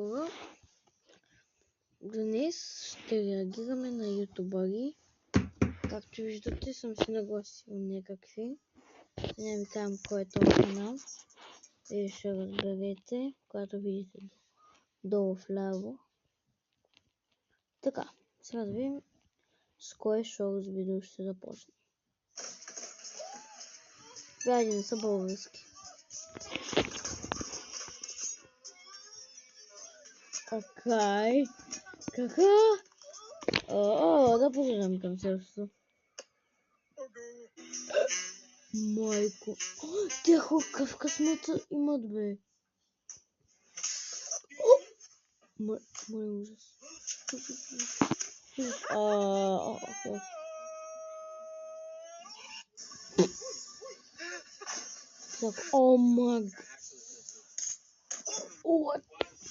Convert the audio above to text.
хора! Днес ще реагираме на ютубъри. Както виждате, съм си нагласил някакви. Не ви казвам кой е този канал. И ще разберете, когато видите долу вляво. Така, сега да видим с кое шоу с видео ще започнем. Гади не са български. Окей. Кака? Да погледнем към следващото. Майко. Тихо, какъв късмет имат, бе. Мой ужас. Так, о маг. What